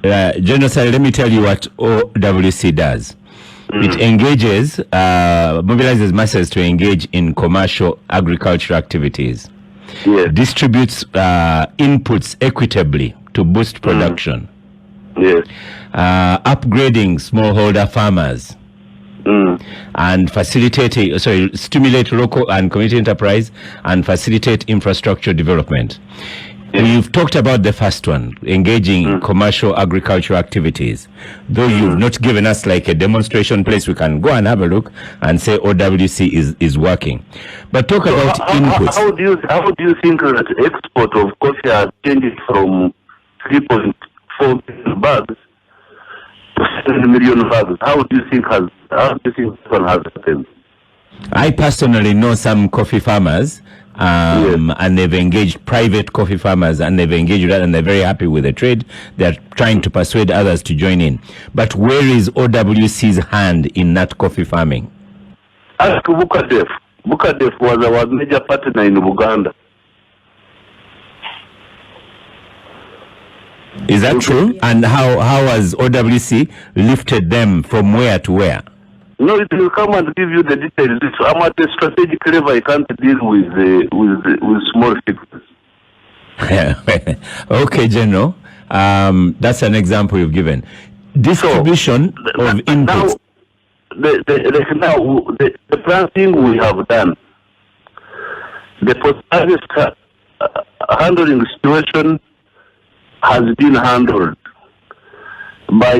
General Saleh, let me tell you what OWC does. It engages, mobilizes masses to engage in commercial agriculture activities. Yes. Distributes inputs equitably to boost production. Yes. Upgrading smallholder farmers. And stimulate local and community enterprise and facilitate infrastructure development. You've talked about the first one, engaging in commercial agricultural activities. Though you've not given us like a demonstration place we can go and have a look and say OWC is working. But talk about inputs. How do you think that export of coffee has changed from 3.4 million bags to 7 million bags? How do you think this one has happened? I personally know some coffee farmers. And they've engaged private coffee farmers, and they've engaged with that, and they're very happy with the trade. They're trying to persuade others to join in. But where is OWC's hand in that coffee farming? Ask Bukadef. Bukadef was our major partner in Uganda. Is that true? And how has OWC lifted them from where to where? No, it will come and give you the details. I'm at a strategic level. I can't deal with small figures. Okay, General. That's an example you've given. Distribution of inputs. The first thing we have done, the post-harvest handling situation has been handled by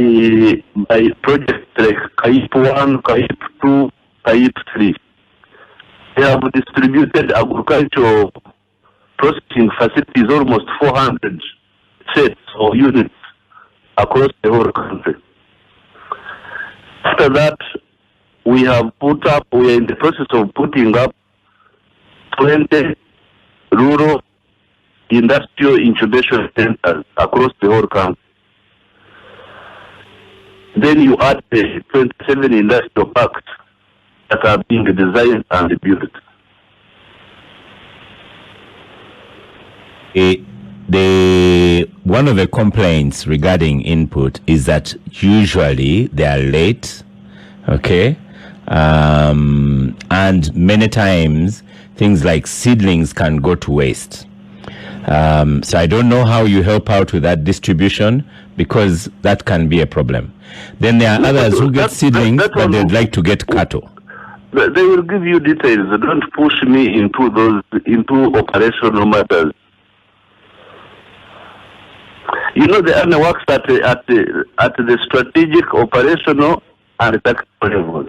projects like KAIP 1, KAIP 2, KAIP 3. They have distributed agricultural processing facilities, almost 400 sets or units across the whole country. After that, we are in the process of putting up 20 rural industrial incubation centers across the whole country. Then you add the 27 industrial parks that are being designed and built. One of the complaints regarding input is that usually they are late, okay? And many times things like seedlings can go to waste. So I don't know how you help out with that distribution, because that can be a problem. Then there are others who get seedlings, but they'd like to get cattle. They will give you details. Don't push me into operational matters. You know, the ANA works at the strategic, operational, and tactical level.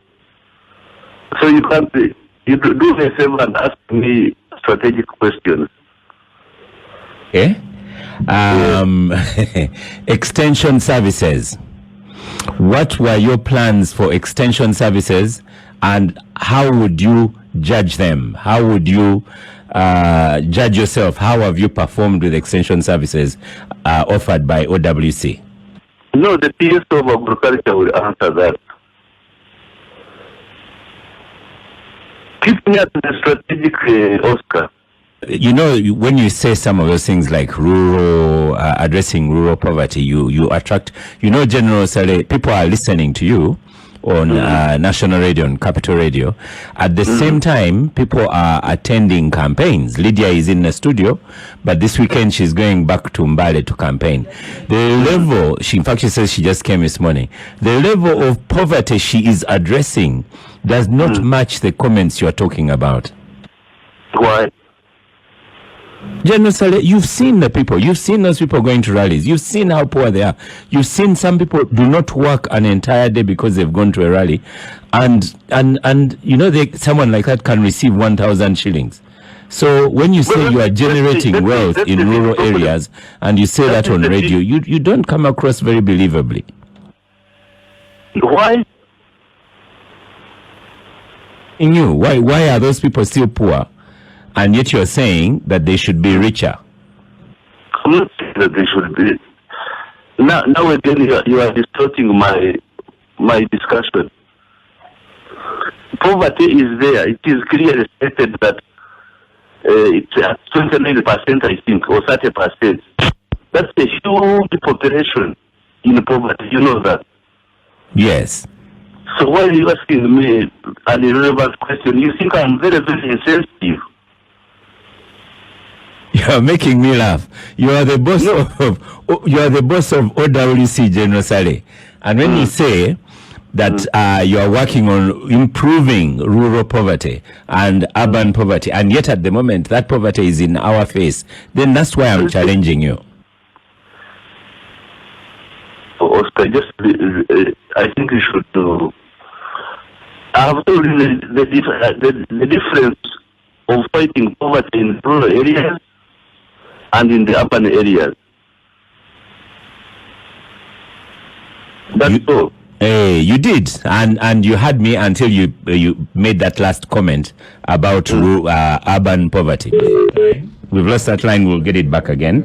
So you can't do me a favor and ask me strategic questions. Okay. Extension services. What were your plans for extension services, and how would you judge them? How would you judge yourself? How have you performed with extension services offered by OWC? No, the PS of Agriculture will answer that. Keep me at the strategic, Oscar. You know, when you say some of those things like rural, addressing rural poverty, you attract, you know, General Saleh, people are listening to you on national radio, on Capital Radio. At the same time, people are attending campaigns. Lydia is in the studio, but this weekend she's going back to Mbale to campaign. The level, in fact, she says she just came this morning. The level of poverty she is addressing does not match the comments you are talking about. Why? General Saleh, you've seen the people. You've seen those people going to rallies. You've seen how poor they are. You've seen some people do not work an entire day because they've gone to a rally. And you know, someone like that can receive 1,000 shillings. So when you say you are generating wealth in rural areas and you say that on radio, you don't come across very believably. Why? Why are those people still poor? And yet you're saying that they should be richer. I'm not saying that they should be. Now again, you are distorting my discussion. Poverty is there. It is clearly stated that it's at 29%, I think, or 30%. That's a huge population in poverty. You know that. Yes. So why are you asking me an irrelevant question? You think I'm very, very insensitive. You are making me laugh. You are the boss of OWC, General Saleh. And when you say that you are working on improving rural poverty and urban poverty, and yet at the moment that poverty is in our face, then that's why I'm challenging you. Oscar, I think you should do. I have told you the difference of fighting poverty in rural areas and in the urban areas. That's all. You did, and you had me until you made that last comment about urban poverty. We've lost that line. We'll get it back again.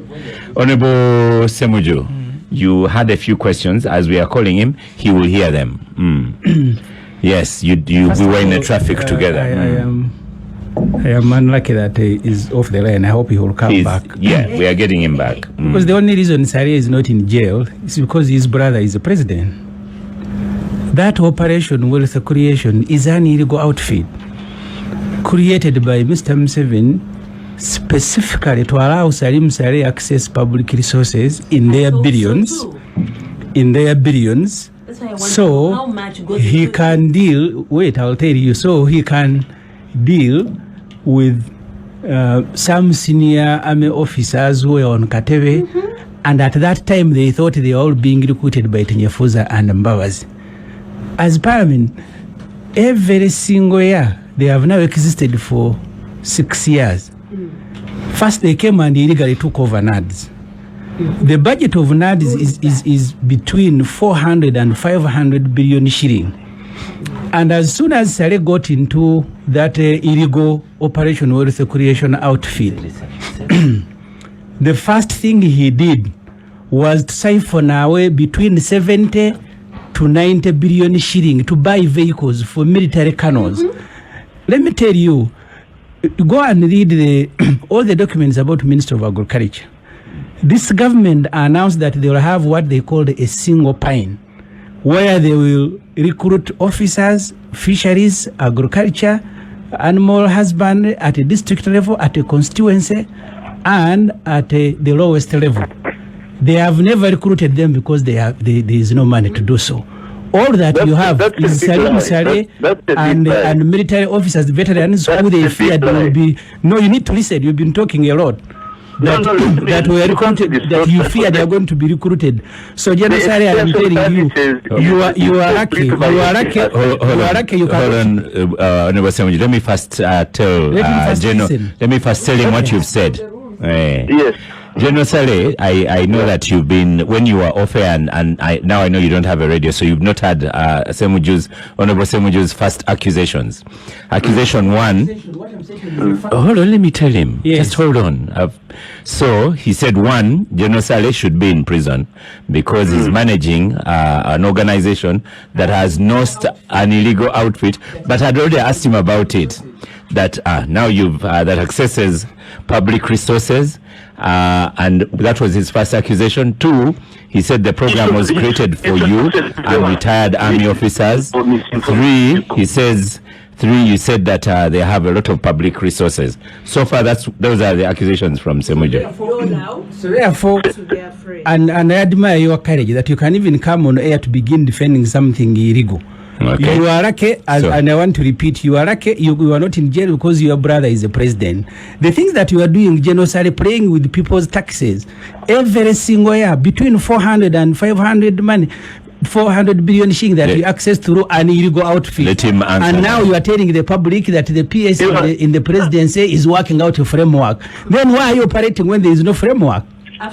Honorable Semuju, you had a few questions. As we are calling him, he will hear them. Yes, we were in the traffic together. I am unlucky that he is off the line. I hope he will come back. Yeah, we are getting him back. Because the only reason Saleh is not in jail is because his brother is the president. That operation, wealth creation, is an illegal outfit created by Mr. Museveni specifically to allow Salim Saleh access public resources in their billions. So he can deal, I'll tell you, so he can deal with some senior army officers who were on Katebe, and at that time they thought they were all being recruited by Tenyefuza and Mbabazi. As Parliament, every single year, they have now existed for 6 years. First they came and illegally took over NADS. The budget of NADS is between 400 and 500 billion shilling. And as soon as Saleh got into that illegal operation wealth creation outfit, the first thing he did was to siphon away between 70 to 90 billion shilling to buy vehicles for military canons. Let me tell you, go and read all the documents about Minister of Agriculture. This government announced that they will have what they called a single pine, where they will recruit officers, fisheries, agriculture, animal husbandry at a district level, at a constituency, and at the lowest level. They have never recruited them because there is no money to do so. All that you have is Salim Saleh and military officers, veterans, who they feared will be. No, you need to listen. You've been talking a lot. That were recruited, that you fear they are going to be recruited. So, General Saleh, I am telling you, you are lucky. You are lucky. Hold on, Honorable Semuju. Let me first tell let me first tell him what you've said. Yes. General Saleh, I know that you've been, when you were off air, and now I know you don't have a radio, so you've not had Honorable Semuju's first accusations. Accusation one, hold on, let me tell him. Yes. Just hold on. So he said, one, General Saleh should be in prison because he's managing an organization that has nosed an illegal outfit, but I'd already asked him about it. That now you've that accesses public resources, and that was his first accusation. Two, he said the program was created for you and retired army officers. Three, you said that they have a lot of public resources. So far, those are the accusations from Semuju. So therefore, and I admire your courage that you can even come on air to begin defending something illegal. Okay. You are lucky, and I want to repeat, you are lucky you are not in jail because your brother is the president. The things that you are doing, General Saleh, playing with people's taxes, every single year, between 400 and 500 money, 400 billion shilling that you access through an illegal outfit. Let him answer. And now you are telling the public that the PS in the presidency is working out a framework. Then why are you operating when there is no framework?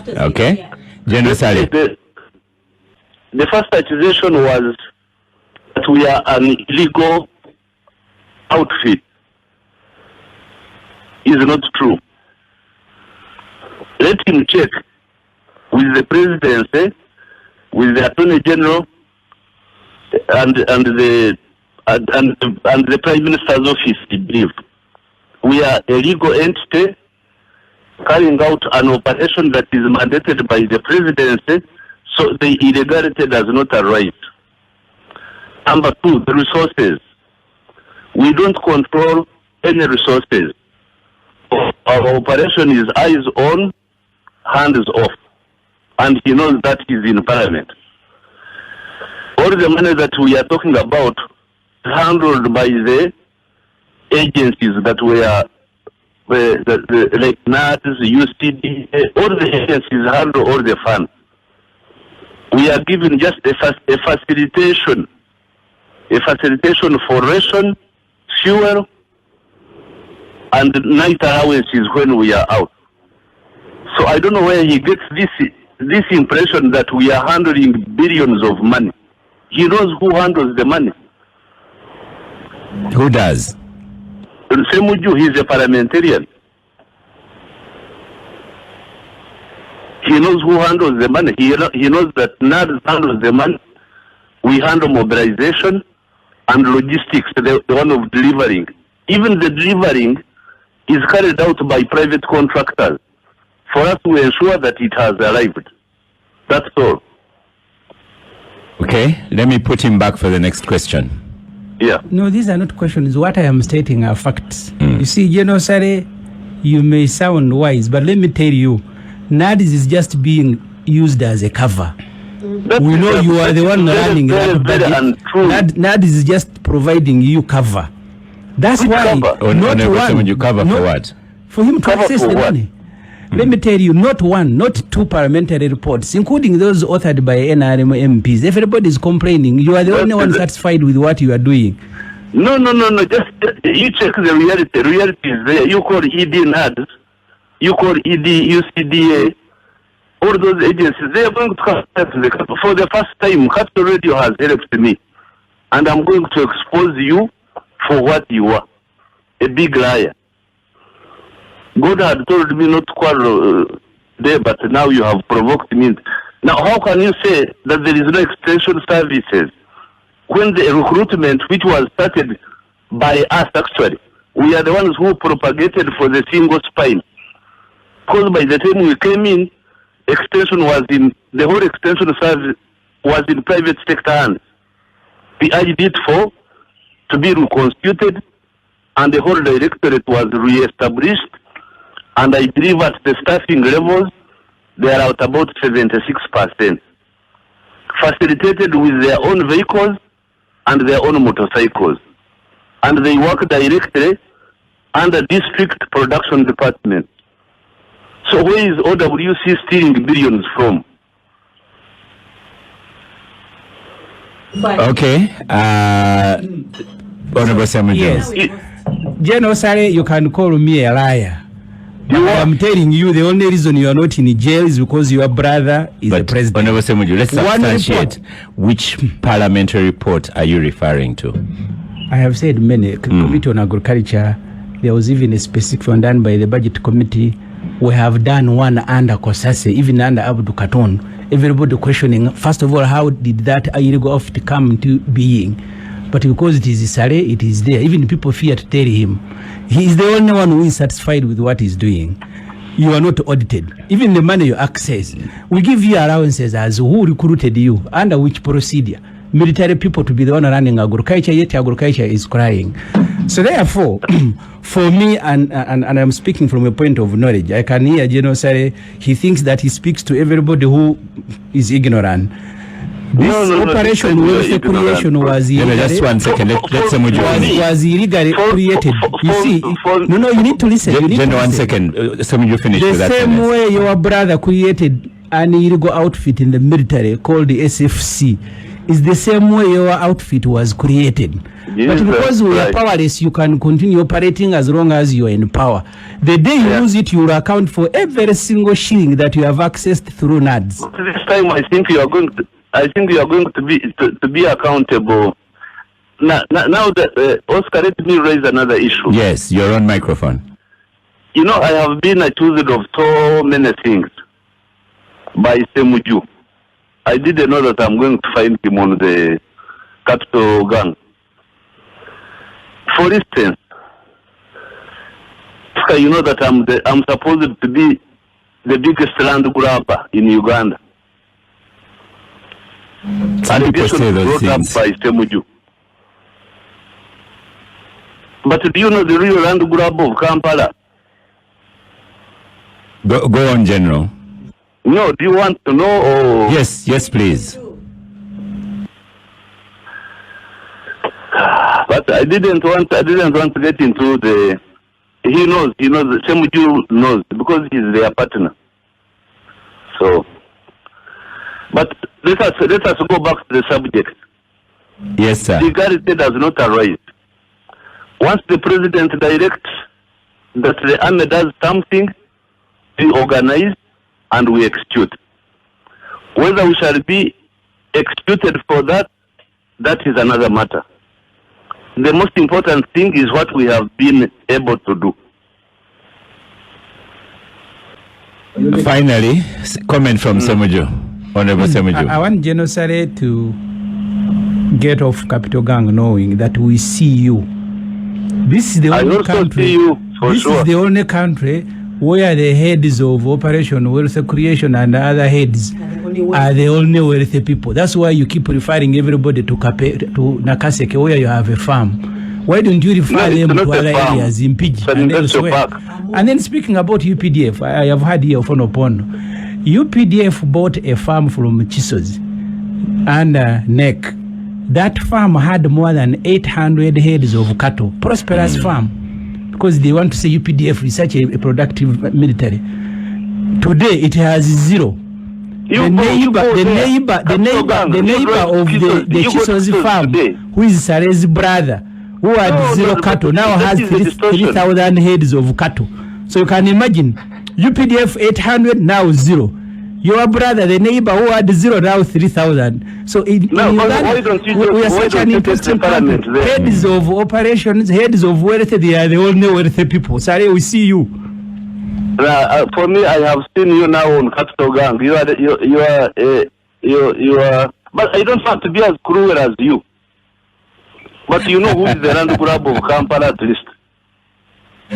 Okay. General Saleh. The first accusation was that we are an illegal outfit. Is not true. Let him check with the presidency, with the Attorney General, and the Prime Minister's office, I believe. We are a legal entity carrying out an operation that is mandated by the presidency, So the illegality does not arise. Number two, the resources. We don't control any resources. Our operation is eyes on, hands off. And he knows that is in Parliament. All the money that we are talking about handled by the agencies that were like NADS, UCD, all the agencies handle all the funds. We are given just a facilitation for ration, fuel, and night allowances when we are out. So I don't know where he gets this impression that we are handling billions of money. He knows who handles the money. Who does? Semuju, he's a parliamentarian. He knows who handles the money. He knows that NADS handles the money. We handle mobilization and logistics, the one of delivering. Even the delivering is carried out by private contractors for us to ensure that it has arrived. That's all. Okay, let me put him back for the next question. Yeah. No, these are not questions. What I am stating are facts. You see, General Saleh, you may sound wise, but let me tell you, NADS is just being used as a cover. We know you are the one running that budget. NADS is just providing you cover. That's why not one. You cover for what? For him to access the money. Let me tell you, not one, not two parliamentary reports, including those authored by NRM MPs. Everybody is complaining. You are the only one satisfied with what you are doing. No. Just you check the reality. Reality is there. You call ED NADS, you call ED UCDA, all those agencies. They are going to come for the first time. Capital Radio has helped me, and I'm going to expose you for what you are, a big liar. God had told me not to quarrel there, but now you have provoked me. Now, how can you say that there is no extension services when the recruitment, which was started by us actually, we are the ones who propagated for the single spine? Because by the time we came in, extension was in, the whole extension service was in private sector hands. We urged it for to be reconstituted, and the whole directorate was re-established. And I believe at the staffing levels, they are at about 76%. Facilitated with their own vehicles and their own motorcycles. And they work directly under district production department. So where is OWC stealing billions from? Okay. Honorable Samuel. Yes. General Saleh, you can call me a liar. I am telling you, the only reason you are not in jail is because your brother is the president. Honorable Samuel, let's substantiate. Which parliamentary report are you referring to? I have said many. Committee on Agriculture. There was even a specific one done by the Budget Committee. We have done one under Kosase, even under Abdul Katon. Everybody questioning, first of all, how did that illegal outfit come into being? But because it is Saleh, it is there. Even people fear to tell him. He is the only one who is satisfied with what he's doing. You are not audited. Even the money you access, we give you allowances as who recruited you, under which procedure. Military people to be the one running agriculture, yet agriculture is crying. So therefore, for me, and I'm speaking from a point of knowledge, I can hear General Saleh, he thinks that he speaks to everybody who is ignorant. This operation welfare creation was illegally. Just 1 second. Was illegally created. You see, no, you need to listen. General, 1 second. Some you finish with that. The same way your brother created an illegal outfit in the military called the SFC is the same way your outfit was created. Yes, but because we are powerless, you can continue operating as long as you are in power. The day you lose it, you will account for every single shilling that you have accessed through NADS. This time, I think you are going to be accountable. Now that Oscar, let me raise another issue. Yes, you're on microphone. You know, I have been accused of so many things by Semuju. I didn't know that I'm going to find him on the capital gang. For instance, you know that I'm supposed to be the biggest land grabber in Uganda. Some people say those brought things. up by Semuju. But do you know the real land grab of Kampala? Go on, General. No, do you want to know? Or? Yes, please. But I didn't want to get into the. He knows. Semuju knows because he's their partner. So, but let us go back to the subject. Yes, sir. Legality does not arise. Once the president directs that the army does something, we organize and we execute. Whether we shall be executed for that, that is another matter. The most important thing is what we have been able to do. Finally, comment from Semuju, Honorable Semuju. I want General Saleh to get off Capital Gang knowing that we see you. This is the only country. See you for this sure. is the only country where the heads of Operation Wealth Creation and other heads are the only wealthy people. That's why you keep referring everybody to Nakaseke, where you have a farm. Why don't you refer them to other areas in Pidgey and elsewhere? And then speaking about UPDF, I have heard here from Opondo. UPDF bought a farm from Chisos under NEC. That farm had more than 800 heads of cattle. Prosperous farm. Because they want to say UPDF is such a productive military. Today it has zero. The neighbor of the Chisos farm, who is Saleh's brother, who had zero cattle, now has 3,000 heads of cattle. So you can imagine, UPDF 800, now zero. Your brother, the neighbor who had zero, now 3,000. So in Uganda, we are such an interesting country. Heads of operations, heads of wealth, they are the only wealthy people. Sorry, we see you. For me, I have seen you now on Capital Gang. You are. But I don't want to be as cruel as you. But you know who is the land grab of Kampala at least.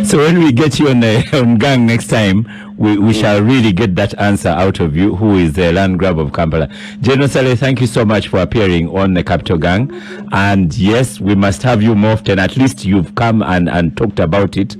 So when we get you on Gang next time, we shall really get that answer out of you, who is the land grab of Kampala. General Saleh, thank you so much for appearing on the Capital Gang. And yes, we must have you more often. At least you've come and talked about it.